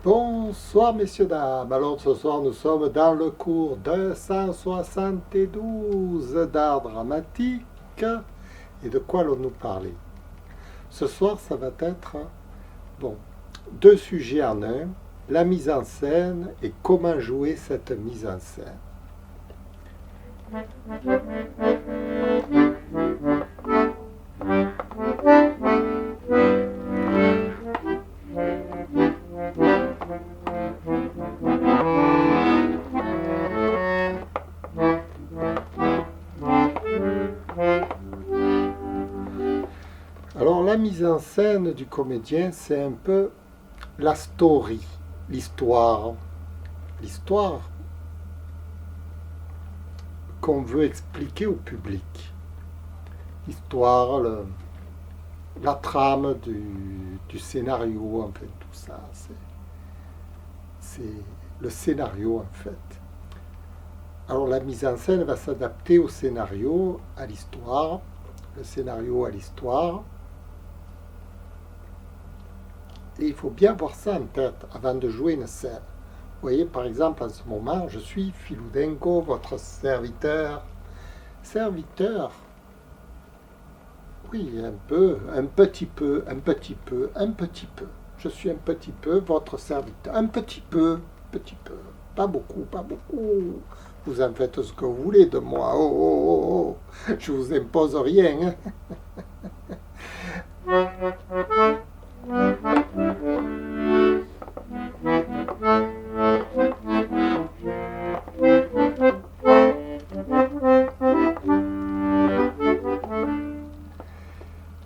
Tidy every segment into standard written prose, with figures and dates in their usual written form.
Bonsoir messieurs, dames. Alors ce soir nous sommes dans le cours 272 d'art dramatique. Et de quoi allons-nous parler? Ce soir ça va être deux sujets en un, la mise en scène et comment jouer cette mise en scène. Alors la mise en scène du comédien, c'est un peu la story, l'histoire qu'on veut expliquer au public. L'histoire, la trame du scénario, en fait, tout ça, c'est le scénario en fait. Alors la mise en scène va s'adapter au scénario, à l'histoire, le scénario à l'histoire. Et il faut bien avoir ça en tête avant de jouer une scène. Vous voyez, par exemple, en ce moment, je suis Filoudenko, votre serviteur. Serviteur? Oui, un peu, un petit peu. Je suis un petit peu votre serviteur. Un petit peu. Pas beaucoup. Vous en faites ce que vous voulez de moi. Oh. Je vous impose rien.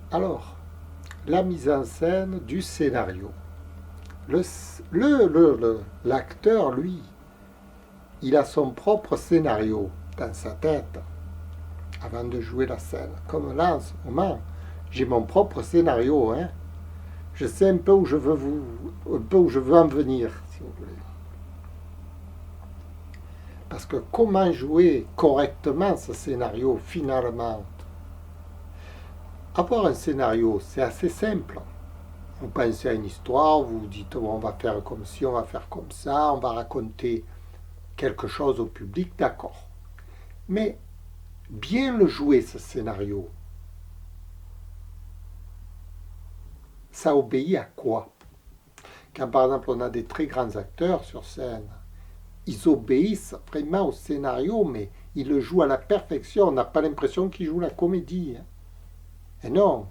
Alors, la mise en scène du scénario. L'acteur, lui, il a son propre scénario dans sa tête avant de jouer la scène. Comme là, en ce moment, j'ai mon propre scénario. Je sais un peu où je veux en venir, si vous voulez. Parce que comment jouer correctement ce scénario, finalement? Avoir un scénario, c'est assez simple. Vous pensez à une histoire, vous vous dites on va faire comme ci, on va faire comme ça, on va raconter quelque chose au public, d'accord. Mais bien le jouer, ce scénario, ça obéit à quoi? Quand par exemple on a des très grands acteurs sur scène, ils obéissent vraiment au scénario, mais ils le jouent à la perfection. On n'a pas l'impression qu'ils jouent la comédie. Et non.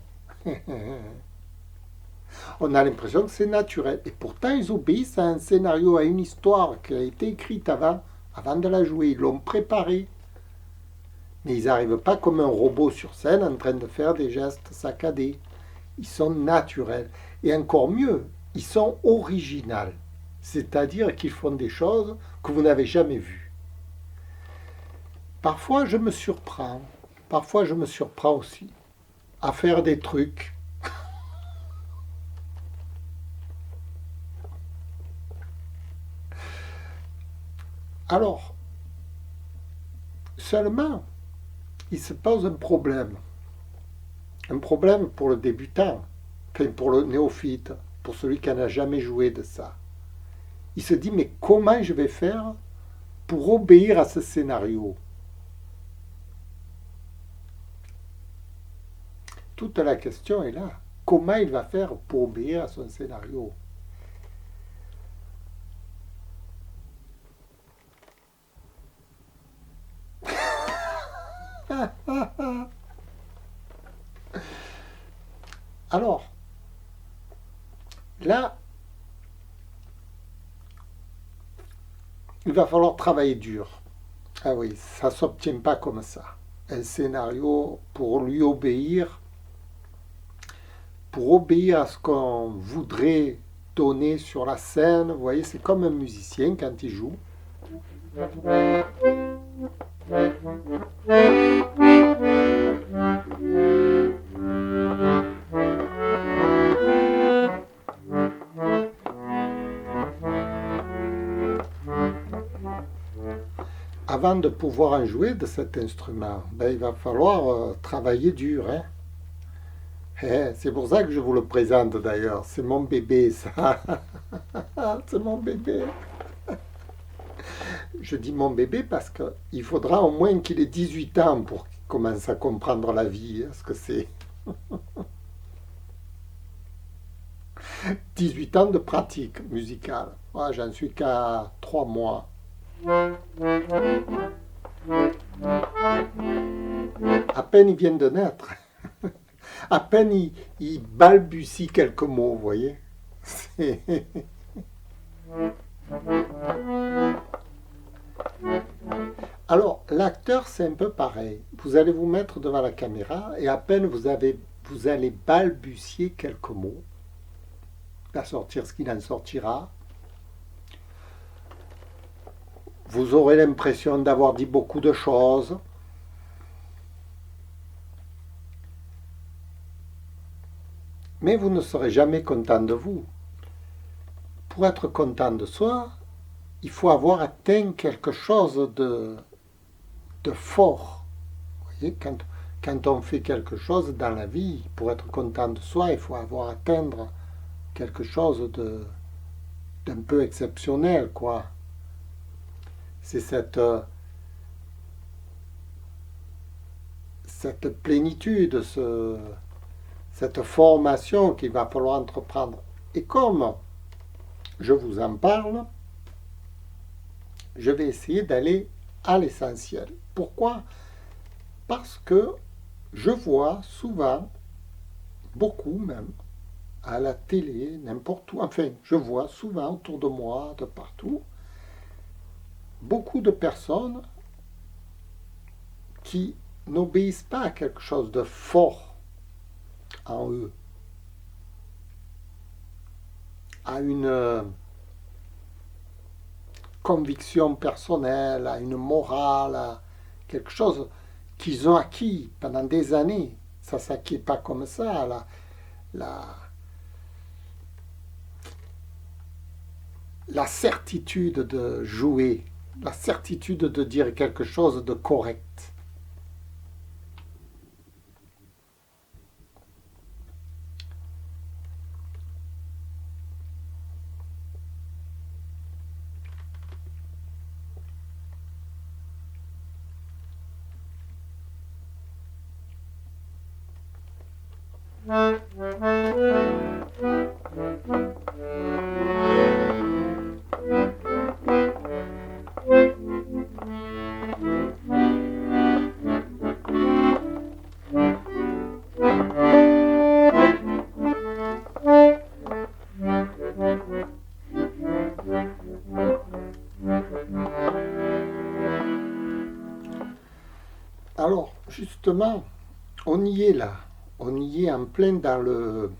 On a l'impression que c'est naturel. Et pourtant, ils obéissent à un scénario, à une histoire qui a été écrite avant de la jouer. Ils l'ont préparée. Mais ils n'arrivent pas comme un robot sur scène en train de faire des gestes saccadés. Ils sont naturels. Et encore mieux, ils sont originaux. C'est-à-dire qu'ils font des choses que vous n'avez jamais vues. Parfois, je me surprends aussi à faire des trucs. Alors, seulement, il se pose un problème. Un problème pour le débutant, enfin pour le néophyte, pour celui qui n'a jamais joué de ça. Il se dit, mais comment je vais faire pour obéir à ce scénario? Toute la question est là. Comment il va faire pour obéir à son scénario? Alors, là, il va falloir travailler dur. Ah oui, ça ne s'obtient pas comme ça. Un scénario, pour lui obéir, pour obéir à ce qu'on voudrait donner sur la scène. Vous voyez, c'est comme un musicien quand il joue. Avant de pouvoir en jouer de cet instrument, ben, il va falloir travailler dur. Hein. C'est pour ça que je vous le présente d'ailleurs. C'est mon bébé, ça. C'est mon bébé. Je dis mon bébé parce qu'il faudra au moins qu'il ait 18 ans pour qu'il commence à comprendre la vie. Ce que c'est 18 ans de pratique musicale. Moi, j'en suis qu'à 3 mois. À peine il vient de naître. À peine il balbutie quelques mots, vous voyez. Alors, l'acteur, c'est un peu pareil. Vous allez vous mettre devant la caméra et à peine vous allez balbutier quelques mots. Il va sortir ce qu'il en sortira. Vous aurez l'impression d'avoir dit beaucoup de choses. Mais vous ne serez jamais content de vous. Pour être content de soi, il faut avoir atteint quelque chose de fort. Vous voyez, quand on fait quelque chose dans la vie, pour être content de soi, il faut avoir atteindre quelque chose d'un peu exceptionnel, quoi. C'est cette plénitude, cette formation qu'il va falloir entreprendre. Et comme je vous en parle, je vais essayer d'aller à l'essentiel. Pourquoi? Parce que je vois souvent, beaucoup même, à la télé, n'importe où, enfin, je vois souvent autour de moi, de partout, beaucoup de personnes qui n'obéissent pas à quelque chose de fort en eux, à une conviction personnelle, à une morale, à quelque chose qu'ils ont acquis pendant des années. Ça ne s'acquiert pas comme ça. La certitude de jouer, la certitude de dire quelque chose de correct. Alors, justement, on y est là. On y est en plein dans le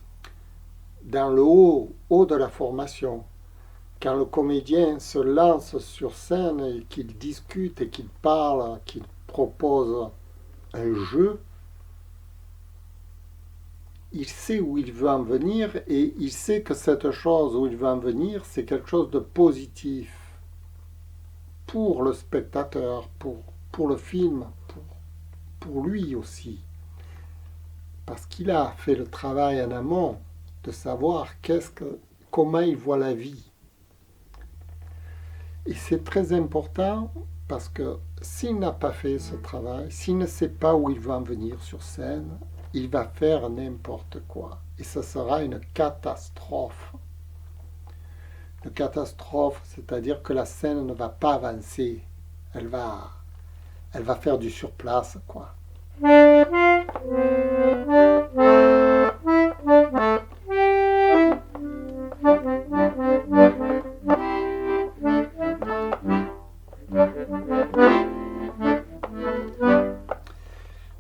haut de la formation. Quand le comédien se lance sur scène et qu'il discute et qu'il parle, qu'il propose un jeu, il sait où il veut en venir et il sait que cette chose où il veut en venir, c'est quelque chose de positif pour le spectateur, pour le film, pour lui aussi. Parce qu'il a fait le travail en amont de savoir comment il voit la vie. Et c'est très important parce que s'il n'a pas fait ce travail, s'il ne sait pas où il va en venir sur scène, il va faire n'importe quoi. Et ce sera une catastrophe. Une catastrophe, c'est-à-dire que la scène ne va pas avancer. Elle va faire du surplace, quoi.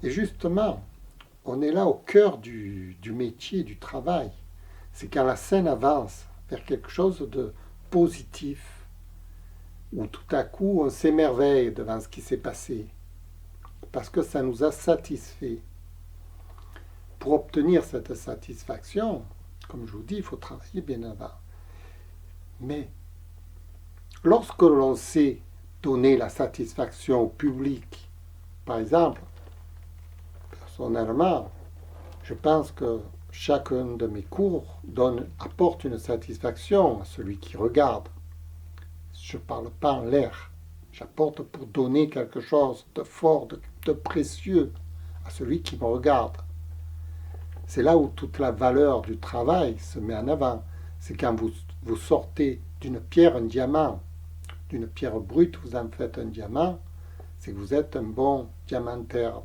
Et justement, on est là au cœur du métier, du travail. C'est quand la scène avance vers quelque chose de positif, où tout à coup on s'émerveille devant ce qui s'est passé, parce que ça nous a satisfait. Pour obtenir cette satisfaction, comme je vous dis, il faut travailler bien avant. Mais lorsque l'on sait donner la satisfaction au public, par exemple, personnellement, je pense que chacun de mes cours apporte une satisfaction à celui qui regarde. Je ne parle pas en l'air. J'apporte pour donner quelque chose de fort, de précieux à celui qui me regarde. C'est là où toute la valeur du travail se met en avant. C'est quand vous sortez d'une pierre un diamant, d'une pierre brute, vous en faites un diamant, c'est que vous êtes un bon diamantaire.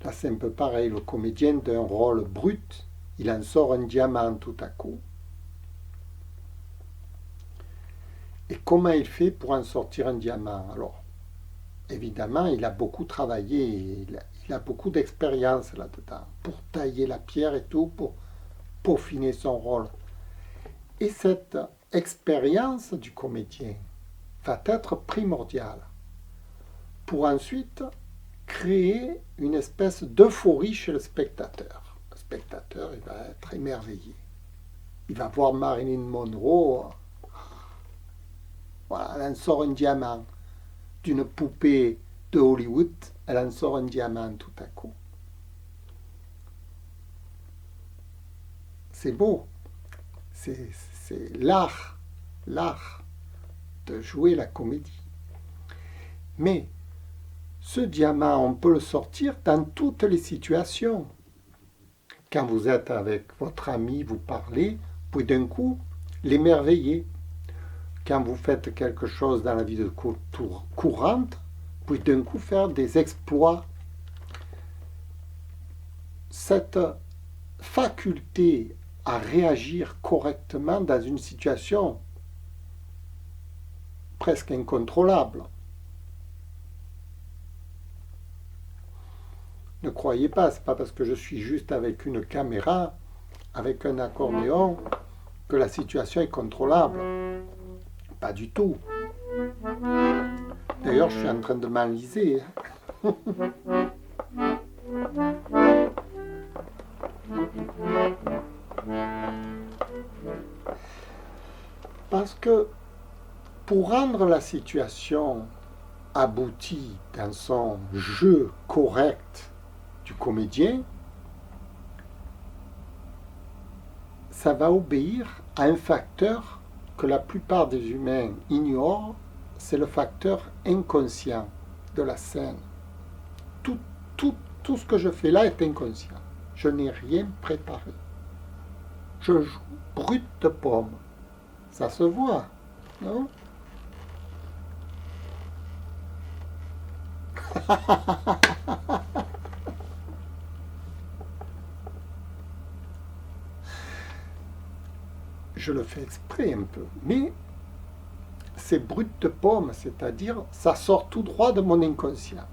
Là, c'est un peu pareil. Le comédien d'un rôle brut, il en sort un diamant tout à coup. Et comment il fait pour en sortir un diamant? Alors, évidemment, il a beaucoup travaillé, il a beaucoup d'expérience là-dedans, pour tailler la pierre et tout, pour peaufiner son rôle. Et cette expérience du comédien va être primordiale pour ensuite créer une espèce d'euphorie chez le spectateur. Le spectateur, il va être émerveillé. Il va voir Marilyn Monroe. Voilà, elle en sort un diamant. D'une poupée de Hollywood, elle en sort un diamant tout à coup. C'est beau. C'est l'art de jouer la comédie. Mais ce diamant, on peut le sortir dans toutes les situations. Quand vous êtes avec votre ami, vous parlez, vous pouvez d'un coup l'émerveiller. Quand vous faites quelque chose dans la vie de courante, vous pouvez d'un coup faire des exploits. Cette faculté à réagir correctement dans une situation presque incontrôlable. Ne croyez pas, c'est pas parce que je suis juste avec une caméra, avec un accordéon, que la situation est contrôlable. Pas du tout. D'ailleurs, je suis en train de m'enliser. Parce que pour rendre la situation aboutie dans son jeu correct du comédien, ça va obéir à un facteur que la plupart des humains ignorent, c'est le facteur inconscient de la scène. Tout ce que je fais là est inconscient. Je n'ai rien préparé. Je joue brut de pomme. Ça se voit, non? Je le fais exprès un peu, mais c'est brut de pomme, c'est-à-dire ça sort tout droit de mon inconscient.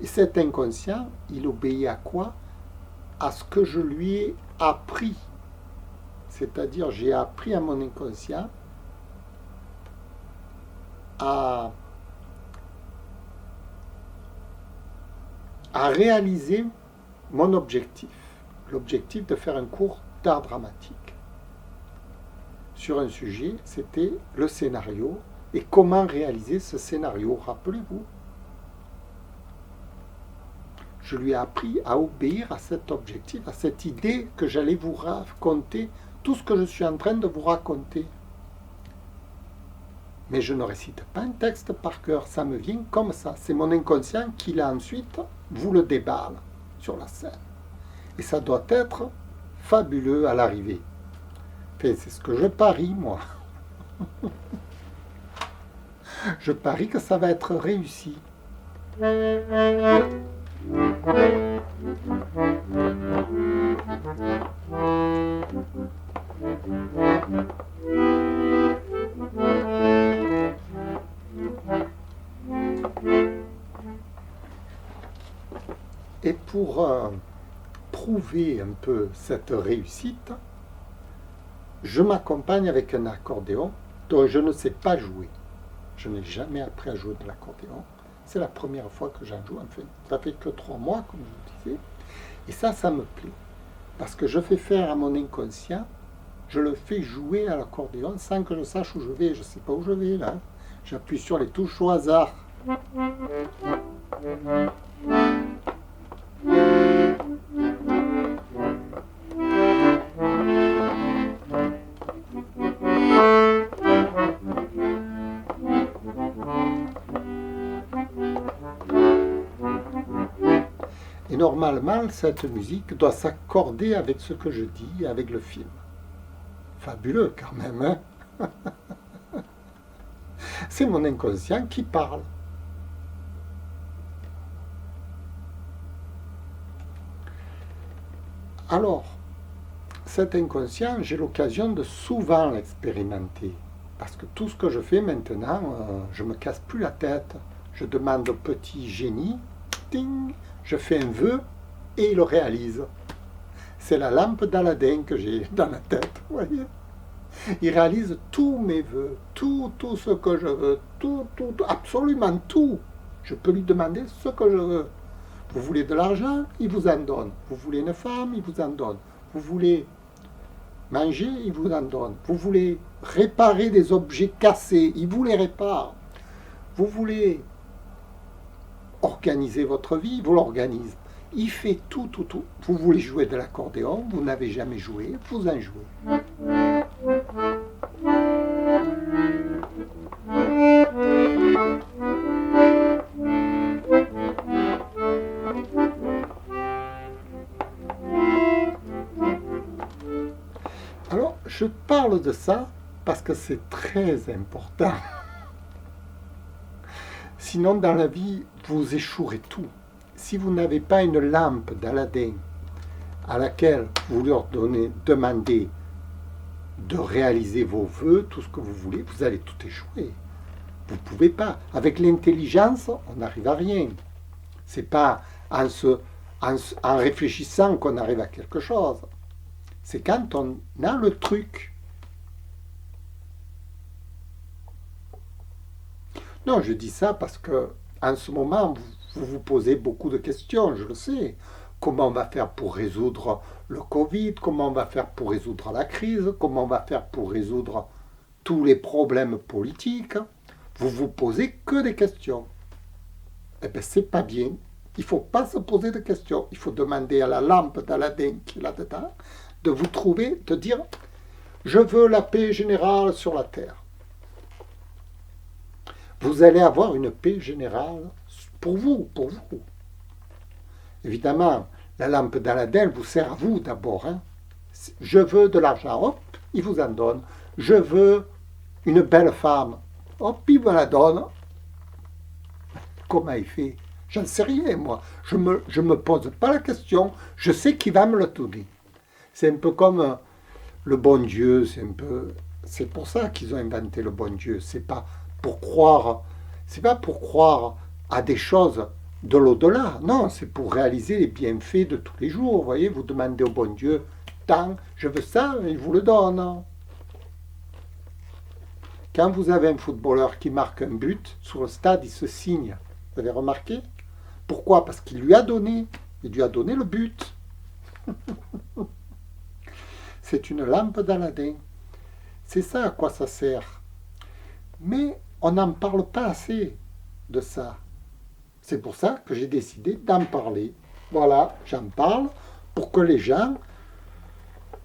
Et cet inconscient, il obéit à quoi? À ce que je lui ai appris. C'est-à-dire, j'ai appris à mon inconscient à réaliser mon objectif. L'objectif de faire un cours d'art dramatique. Sur un sujet, c'était le scénario et comment réaliser ce scénario, rappelez-vous. Je lui ai appris à obéir à cet objectif, à cette idée que j'allais vous raconter tout ce que je suis en train de vous raconter. Mais je ne récite pas un texte par cœur, ça me vient comme ça. C'est mon inconscient qui, là, ensuite, vous le déballe sur la scène. Et ça doit être fabuleux à l'arrivée. Enfin, c'est ce que je parie, moi. Je parie que ça va être réussi. Et pour prouver un peu cette réussite, je m'accompagne avec un accordéon dont je ne sais pas jouer. Je n'ai jamais appris à jouer de l'accordéon. C'est la première fois que j'en joue. Enfin, ça fait que 3 mois, comme je vous disais. Et ça me plaît. Parce que je fais faire à mon inconscient, je le fais jouer à l'accordéon sans que je sache où je vais. Je ne sais pas où je vais là. J'appuie sur les touches au hasard. Et normalement, cette musique doit s'accorder avec ce que je dis, avec le film. Fabuleux quand même, hein? C'est mon inconscient qui parle. Alors, cet inconscient, j'ai l'occasion de souvent l'expérimenter. Parce que tout ce que je fais maintenant, je ne me casse plus la tête. Je demande au petit génie, ting, je fais un vœu et il le réalise. C'est la lampe d'Aladin que j'ai dans la tête, vous voyez. Il réalise tous mes vœux, tout ce que je veux, tout, absolument tout. Je peux lui demander ce que je veux. Vous voulez de l'argent, il vous en donne. Vous voulez une femme, il vous en donne. Vous voulez manger, il vous en donne. Vous voulez réparer des objets cassés, il vous les répare. Vous voulez organiser votre vie, il vous l'organise. Il fait tout. Vous voulez jouer de l'accordéon, vous n'avez jamais joué, vous en jouez. Alors, je parle de ça parce que c'est très important. Sinon, dans la vie, vous échouerez tout. Si vous n'avez pas une lampe d'Aladin à laquelle vous leur demandez de réaliser vos vœux, tout ce que vous voulez, vous allez tout échouer. Vous ne pouvez pas. Avec l'intelligence, on n'arrive à rien. Ce n'est pas en réfléchissant qu'on arrive à quelque chose. C'est quand on a le truc. Non, je dis ça parce que en ce moment, vous vous posez beaucoup de questions, je le sais. Comment on va faire pour résoudre le Covid? Comment on va faire pour résoudre la crise? Comment on va faire pour résoudre tous les problèmes politiques? Vous vous posez que des questions. Eh bien, c'est pas bien. Il ne faut pas se poser de questions. Il faut demander à la lampe d'Aladin qui est là-dedans de vous trouver, de dire « Je veux la paix générale sur la terre ». Vous allez avoir une paix générale pour vous. Évidemment, la lampe d'Aladin vous sert à vous d'abord. Hein. Je veux de l'argent, hop, il vous en donne. Je veux une belle femme, hop, il vous la donne. Comment il fait? J'en sais rien, moi. Je me pose pas la question. Je sais qu'il va me le donner. C'est un peu comme le bon Dieu. C'est pour ça qu'ils ont inventé le bon Dieu. C'est pas pour croire à des choses de l'au-delà. Non, c'est pour réaliser les bienfaits de tous les jours. Vous voyez, vous demandez au bon Dieu, tant, je veux ça, il vous le donne. Quand vous avez un footballeur qui marque un but, sur le stade, il se signe. Vous avez remarqué? Pourquoi? Parce qu'il lui a donné. Il lui a donné le but. C'est une lampe d'Aladin. C'est ça à quoi ça sert. Mais on n'en parle pas assez de ça. C'est pour ça que j'ai décidé d'en parler. Voilà, j'en parle pour que les gens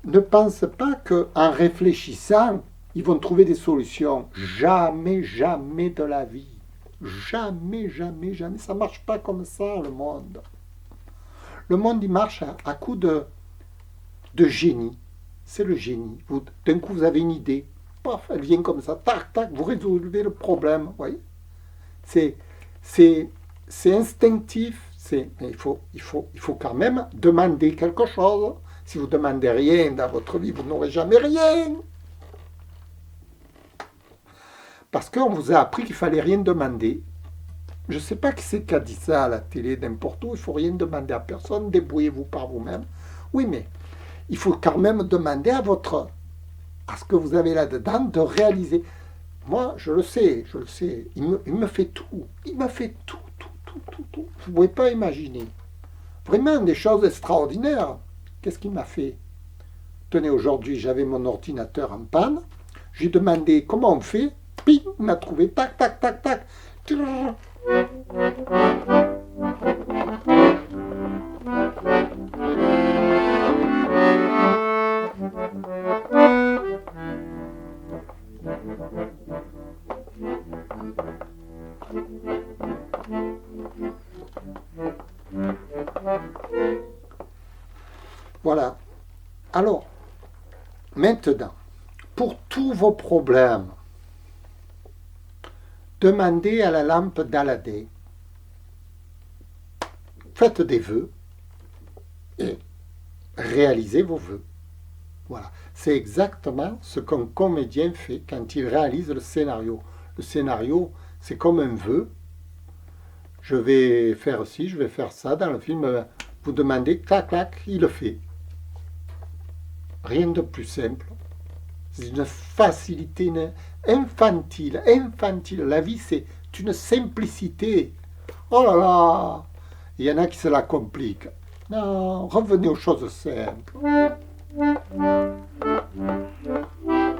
ne pensent pas qu'en réfléchissant, ils vont trouver des solutions. Jamais, jamais de la vie. Jamais, jamais, jamais. Ça ne marche pas comme ça, le monde. Le monde, il marche à coup de génie. C'est le génie. D'un coup, vous avez une idée. Paf, elle vient comme ça. Tac, tac, vous résolvez le problème. Vous voyez? C'est instinctif. Mais il faut quand même demander quelque chose. Si vous ne demandez rien dans votre vie, vous n'aurez jamais rien. Parce qu'on vous a appris qu'il ne fallait rien demander. Je ne sais pas qui c'est qui a dit ça à la télé, n'importe où, il ne faut rien demander à personne, débrouillez-vous par vous-même. Oui, mais il faut quand même demander à ce que vous avez là-dedans de réaliser. Moi, je le sais, il me fait tout. Il me fait tout, tout, tout, tout, tout. Vous ne pouvez pas imaginer. Vraiment des choses extraordinaires. Qu'est-ce qu'il m'a fait? Tenez, aujourd'hui, j'avais mon ordinateur en panne. J'ai demandé comment on fait. Ping, il m'a trouvé. Tac, tac, tac, tac. Voilà. Alors, maintenant, pour tous vos problèmes, demandez à la lampe d'Aladin, faites des vœux et réalisez vos vœux. Voilà. C'est exactement ce qu'un comédien fait quand il réalise le scénario. Le scénario, c'est comme un vœu. Je vais faire ci, je vais faire ça. Dans le film, vous demandez, clac, clac, il le fait. Rien de plus simple. C'est une facilité infantile, infantile. La vie, c'est une simplicité. Oh là là, il y en a qui se la compliquent. Non, revenez aux choses simples.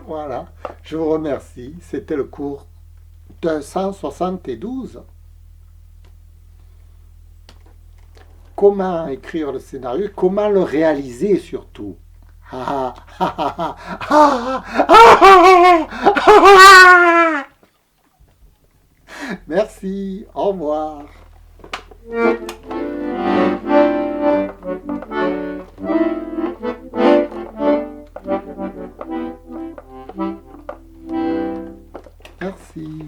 Voilà, je vous remercie. C'était le cours 272. Comment écrire le scénario, comment le réaliser surtout. Merci, au revoir. Merci.